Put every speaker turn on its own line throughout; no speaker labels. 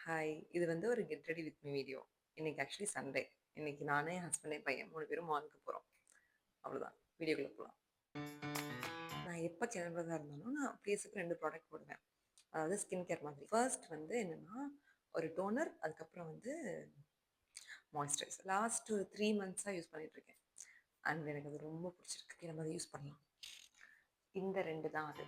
Hi. இது வந்து ஒரு get ready with me video. இன்னைக்கு ஆக்சுவலி சண்டே. இன்னைக்கு நானு, என் ஹஸ்பண்ட், என் பையன் 3 பேரும் மாலுக்கு போறோம். அவ்வளோதான். வீடியோக்குள்ள போலாம். நான் எப்ப கிளம்புறதா இருந்தாலும், நான் ஃபேஸுக்கு 2 ப்ராடக்ட் போடுவேன். அதாவது ஸ்கின் கேர் மாதிரி. ஃபர்ஸ்ட் வந்து என்னன்னா, ஒரு டோனர், அதுக்கப்புறம் வந்து மாய்ஸ்சரைசர். லாஸ்ட் ஒரு 3 மந்த்ஸா யூஸ் பண்ணிட்டு இருக்கேன். அண்ட் எனக்கு அது ரொம்ப பிடிச்சிருக்கு. நம்ம அதை யூஸ் பண்ணலாம். இந்த 2 தான் அது.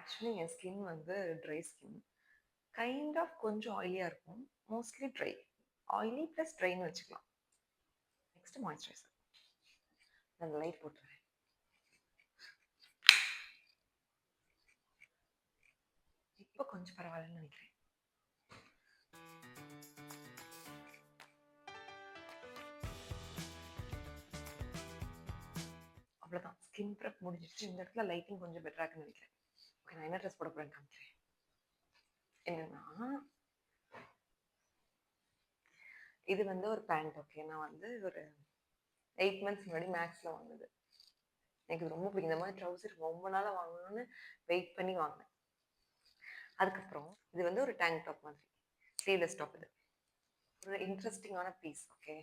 ஆக்சுவலி என் ஸ்கின் வந்து ட்ரை ஸ்கின். கைண்ட் ஆஃப் கொஞ்சம் ஆயிலியாக இருக்கும். Mostly try. ஆயிலி ப்ளஸ் ட்ரைன்னு வச்சுக்கலாம். Next moisturiser. நான் லைட் போட்டுறேன். இப்போ கொஞ்சம் பரவாயில்லன்னு நினைக்கிறேன். அவ்வளோதான். ஸ்கின் ப்ரெப் முடிஞ்சிச்சு. இந்த இடத்துல லைட்டிங் கொஞ்சம் பெட்டராக இருக்குன்னு நினைக்கிறேன். ஓகே, நான் என்ன ட்ரெஸ் போட போகிறேன்னு காமிக்கிறேன். என்னன்னா, இது வந்து ஒரு பேண்ட். ஓகே, நான் வந்து ஒரு 8 மந்த்ஸ் முன்னாடி மேக்ஸில் வாங்கினது. எனக்கு ரொம்ப பிடிக்கும். இந்த மாதிரி ட்ரௌசர் ரொம்ப நாளாக வாங்கணும்னு வெயிட் பண்ணி வாங்கினேன். அதுக்கப்புறம் இது வந்து ஒரு டேங்க் டாப் மாதிரி, ஸ்லீவ்லெஸ் டாப். இது ஒரு இன்ட்ரெஸ்டிங்கான பீஸ். ஓகே,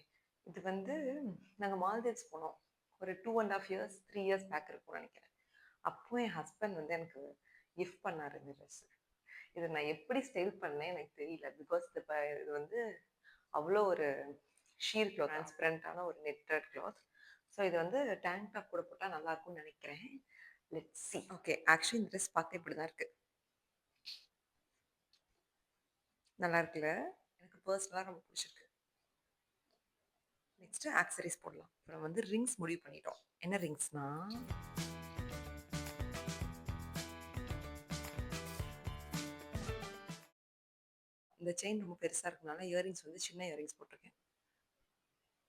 இது வந்து நாங்கள் மால்தீவ்ஸ் போனோம். ஒரு 2.5 இயர்ஸ் 3 இயர்ஸ் பேக் இருக்கும்னு நினைக்கிறேன். அப்போ என் ஹஸ்பண்ட் வந்து எனக்கு கிஃப்ட் பண்ணார் இந்த ட்ரெஸ். இதை நான் எப்படி ஸ்டைல் பண்ணேன் எனக்கு தெரியல. பிகாஸ் இது வந்து அவ்வளோ ஒரு ஷீர் கிளாத், டிரான்ஸ்பரண்டான ஒரு நெட்டட் கிளாத். ஸோ இது வந்து டேங்க் டாப் கூட போட்டால் நல்லா இருக்கும்னு நினைக்கிறேன். Let's see. ஓகே, ஆக்சுவலி இந்த ட்ரெஸ் பார்க்க இப்படி தான் இருக்கு. நல்லா இருக்குல்ல? எனக்கு பர்சனலாக ரொம்ப பிடிச்சிருக்கு. நெக்ஸ்ட் ஆக்சரிஸ் போடலாம். அப்புறம் வந்து ரிங்ஸ் முடிவு பண்ணிட்டோம். என்ன ரிங்ஸ்னா, இந்த செயின் ரொம்ப பெருசாக இருக்கனால இயரிங்ஸ் வந்து சின்ன இயரிங்ஸ் போட்டிருக்கேன்.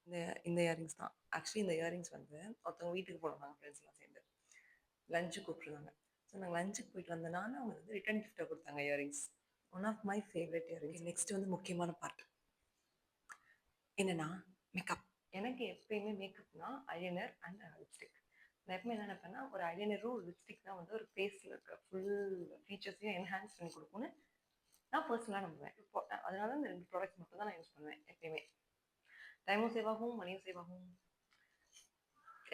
இந்த இந்த இயரிங்ஸ் தான். ஆக்சுவலி இந்த இயரிங்ஸ் வந்து ஒருத்தவங்க வீட்டுக்கு போனோம் நாங்கள் ஃப்ரெண்ட்ஸ்லாம் சேர்ந்து. லஞ்சுக்கு கூப்பிட்ருந்தாங்க. ஸோ நாங்கள் லஞ்சுக்கு போயிட்டு வந்தனால அவங்க வந்து ரிட்டன் கிஃப்ட்டை கொடுத்தாங்க earrings. One of my favourite earrings. Next வந்து முக்கியமான பார்ட் என்னன்னா, மேக்கப். எனக்கு எப்பயுமே மேக்கப்னா ஐலைனர் அண்ட் லிப்ஸ்டிக். நான் எப்பவுமே என்ன நினைப்பேன்னா, ஒரு ஐலைனரும் ஒரு லிப்ஸ்டிக் தான் வந்து ஒரு ஃபேஸில் இருக்க ஃபுல் ஃபீச்சர்ஸையும் என்ஹான்ஸ் பண்ணி கொடுக்கும்னு நான் பர்சனலாக நம்புவேன். இப்போ அதனால இந்த 2 ப்ராடக்ட் மட்டும் தான் நான் யூஸ் பண்ணுவேன் எப்பயுமே. டைமும் சேவ் ஆகும், மணியும் சேவ் ஆகும்,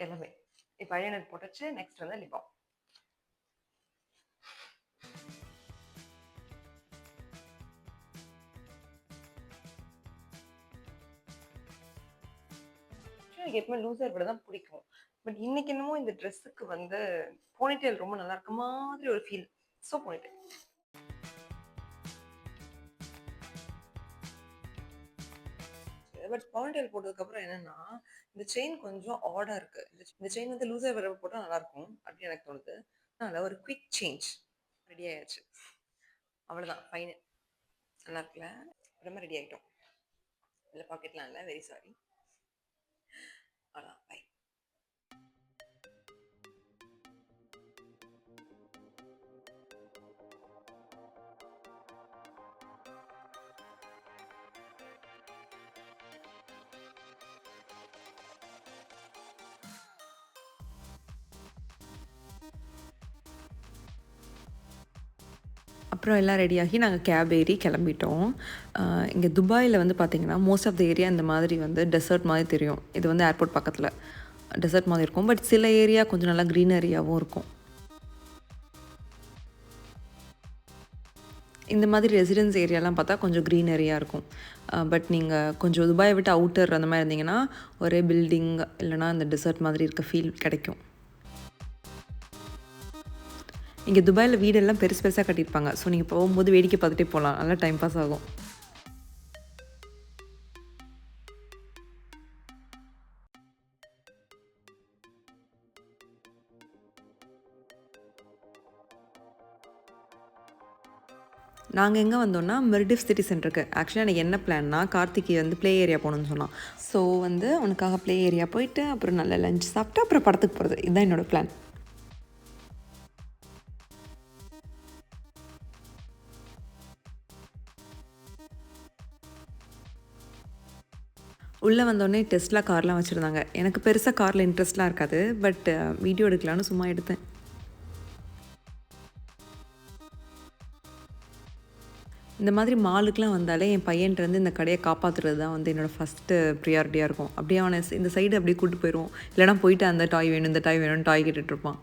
எல்லாமே. இப்போ ஐலைனர் போட்டுச்சு. நெக்ஸ்ட் வந்து லிப் பாம். எனக்கு எப்பவுமே லூசர் விட தான் பிடிக்கும். பட் இன்னைக்கு என்னமோ இந்த ட்ரெஸ்ஸுக்கு வந்து போனிடெயில் ரொம்ப நல்லா இருக்க மாதிரி ஒரு feel. So ponytail. But ponytail போட்டதுக்கப்புறம் என்னன்னா, இந்த செயின் கொஞ்சம் ஆடா இருக்கு. இந்த செயின் வந்து லூசர் வர போட்டால் நல்லா இருக்கும் அப்படின்னு எனக்கு தோணுது. அதனால ஒரு குவிக் சேஞ்ச். ரெடி ஆயாச்சு. அவ்வளோதான், ஃபைனல். நல்லா இருக்குல்ல? ரொம்ப ரெடி ஆகிட்டோம். இல்லை பாக்கெட்லாம் இல்லை, வெரி சாரி. அவ்வளோதான், பை.
அப்புறம் எல்லாம் ரெடியாகி நாங்கள் கேப் ஏறி கிளம்பிட்டோம். இங்கே துபாயில் வந்து பார்த்திங்கன்னா மோஸ்ட் ஆஃப் த ஏரியா இந்த மாதிரி வந்து டெசர்ட் மாதிரி தெரியும். இது வந்து ஏர்போர்ட் பக்கத்தில் டெசர்ட் மாதிரி இருக்கும். பட் சில ஏரியா கொஞ்சம் நல்லா க்ரீனரியாகவும் இருக்கும். இந்த மாதிரி ரெசிடென்ஸ் ஏரியாலாம் பார்த்தா கொஞ்சம் க்ரீனரியாக இருக்கும். பட் நீங்கள் கொஞ்சம் துபாயை விட்டு அவுட்டர் அந்த மாதிரி இருந்தீங்கன்னா ஒரே பில்டிங் இல்லைனா இந்த டெசர்ட் மாதிரி இருக்க ஃபீல் கிடைக்கும். இங்கே துபாயில் வீடெல்லாம் பெருசு பெருசாக கட்டியிருப்பாங்க. ஸோ நீங்கள் போகும்போது வேடிக்கை பார்த்துட்டே போகலாம். நல்லா டைம் பாஸ் ஆகும். நாங்கள் எங்கே வந்தோம்னா மெர்டிஃப் சிட்டி சென்டருக்கு. ஆக்சுவலாக எனக்கு என்ன பிளான்னா, கார்த்திகை வந்து ப்ளே ஏரியா போகணுன்னு சொன்னான். ஸோ வந்து அவனுக்காக ப்ளே ஏரியா போயிட்டு அப்புறம் நல்ல லஞ்ச் சாப்பிட்டு அப்புறம் படத்துக்கு போகிறது. இதுதான் என்னோடய பிளான். உள்ளே வந்தோடனே டெஸ்லா கார்லாம் வச்சுருந்தாங்க. எனக்கு பெருசாக காரில் இன்ட்ரெஸ்ட்லாம் இருக்காது. பட் வீடியோ எடுக்கலான்னு சும்மா எடுத்தேன். இந்த மாதிரி மாலுக்குலாம் வந்தாலே என் பையன்ட்டேருந்து இந்த கடையை காப்பாற்றுறது தான் வந்து என்னோடய ஃபஸ்ட்டு ப்ரியாரிட்டியாக இருக்கும். அப்படியே அவனை இந்த சைடு அப்படியே கூப்பிட்டு போயிடுவோம். இல்லைனா போயிட்டு அந்த டாய் வேணும் இந்த டாய் வேணும்னு டாய் கேட்டுட்ருப்பான்.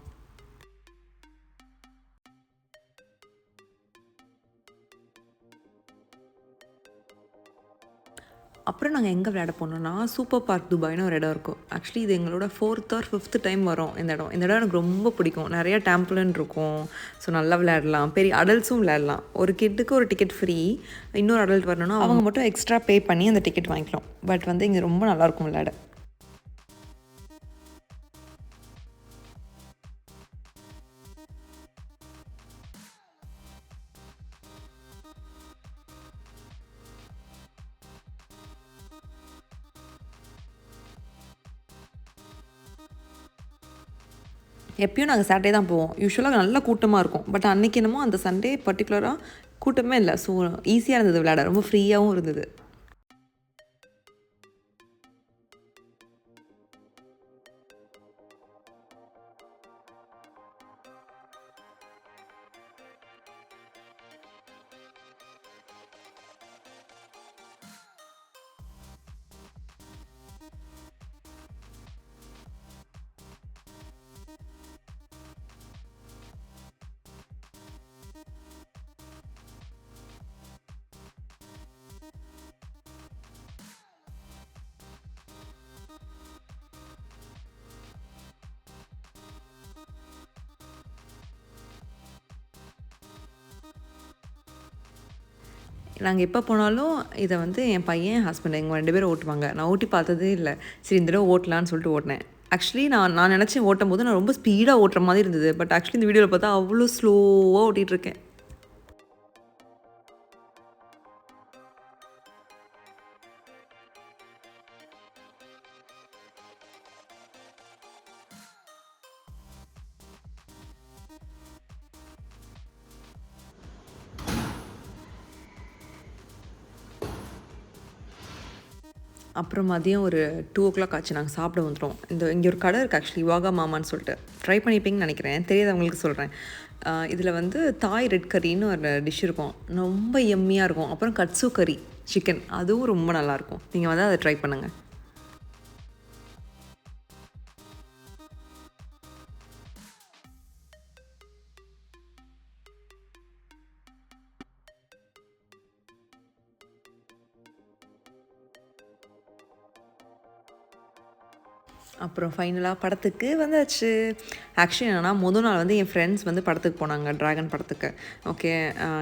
அப்புறம் நாங்கள் எங்கே விளையாட போனோம்னா சூப்பர் பார்க் துபாய்னு ஒரு இடம் இருக்கும். ஆக்சுவலி இது எங்களோட 4th or 5th டைம் வரும் இந்த இடம். இந்த இடம் எனக்கு ரொம்ப பிடிக்கும். நிறையா டேம்ப்லன் இருக்கும். ஸோ நல்லா விளையாடலாம். பெரிய அடல்ட்ஸும் விளையாடலாம். ஒரு கிட்டுக்கு ஒரு டிக்கெட் ஃப்ரீ. இன்னொரு அடல்ட் வரணும்னா அவங்க மட்டும் எக்ஸ்ட்ரா பே பண்ணி அந்த டிக்கெட் வாங்கிக்கலாம். பட் வந்து இங்கே ரொம்ப நல்லாயிருக்கும் விளையாட. எப்பயும் நாங்கள் சாட்டர்டே தான் போவோம். யூஸ்வலாக நல்லா கூட்டமாக இருக்கும். பட் அன்றைக்கி என்னமோ அந்த சண்டே பர்டிகுலராக கூட்டமே இல்லை. ஸோ ஈஸியாக இருந்தது விளையாட. ரொம்ப ஃப்ரீயாகவும் இருந்தது. நாங்கள் எப்போ போனாலும் இதை வந்து என் பையன் ஹஸ்பண்ட் எங்கள் 2 பேரும் ஓட்டுவாங்க. நான் ஓட்டி பார்த்ததே இல்லை. சரி இந்த தடவை ஓட்டலான்னு சொல்லிட்டு ஓட்டினேன். ஆக்சுவலி நான் நினச்சேன் ஓட்டும் போது நான் ரொம்ப ஸ்பீடாக ஓட்டுற மாதிரி இருந்தது. பட் ஆக்சுவலி இந்த வீடியோவில் பார்த்தா அவ்வளோ ஸ்லோவாக ஓட்டிகிட்ருக்கேன். அப்புறம் மதியம் ஒரு 2:00 ஆச்சு. நாங்கள் சாப்பிட வந்துட்டோம். இங்கே ஒரு கடை இருக்குது ஆக்சுவலி வாகா மாமான்னு சொல்லிட்டு. ட்ரை பண்ணிப்பீங்கன்னு நினைக்கிறேன். தெரியாதவங்களுக்கு சொல்கிறேன். இதில் வந்து தாய் ரெட் கறின்னு ஒரு டிஷ் இருக்கும். ரொம்ப எம்மியாக இருக்கும். அப்புறம் கட்ஸு கறி சிக்கன் அதுவும் ரொம்ப நல்லாயிருக்கும். நீங்கள் வந்து அதை ட்ரை பண்ணுங்கள். அப்புறம் ஃபைனலாக படத்துக்கு வந்தாச்சு. ஆக்சுவலி என்னென்னா நாள் வந்து என் ஃப்ரெண்ட்ஸ் வந்து படத்துக்கு போனாங்க. ட்ராகன் படத்துக்கு. ஓகே.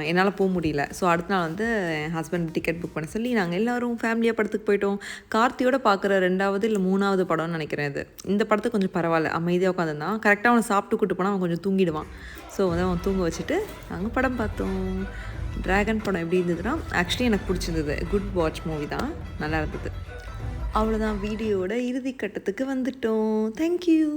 என்னால் போக முடியல. ஸோ அடுத்த நாள் வந்து என் ஹஸ்பண்ட் டிக்கெட் புக் பண்ண சொல்லி நாங்கள் எல்லோரும் ஃபேமிலியாக படத்துக்கு போயிட்டோம். கார்த்தியோட பார்க்குற 2வது இல்லை 3வது படம்னு நினைக்கிறேன் இது. இந்த படத்துக்கு கொஞ்சம் பரவாயில்ல. அமைதியாக உட்காந்துருந்தான். கரெக்டாக அவனை சாப்பிட்டு கூட்டு போனால் அவன் கொஞ்சம் தூங்கிடுவான். ஸோ வந்து அவன் தூங்க வச்சுட்டு நாங்கள் படம் பார்த்தோம். ட்ராகன் படம் எப்படி இருந்ததுன்னா ஆக்சுவலி எனக்கு பிடிச்சிருந்தது. குட் வாட்ச் மூவி தான். நல்லா இருந்தது. அவ்வளோதான். வீடியோவோட இறுதி கட்டத்துக்கு வந்துட்டோம். தேங்க்யூ.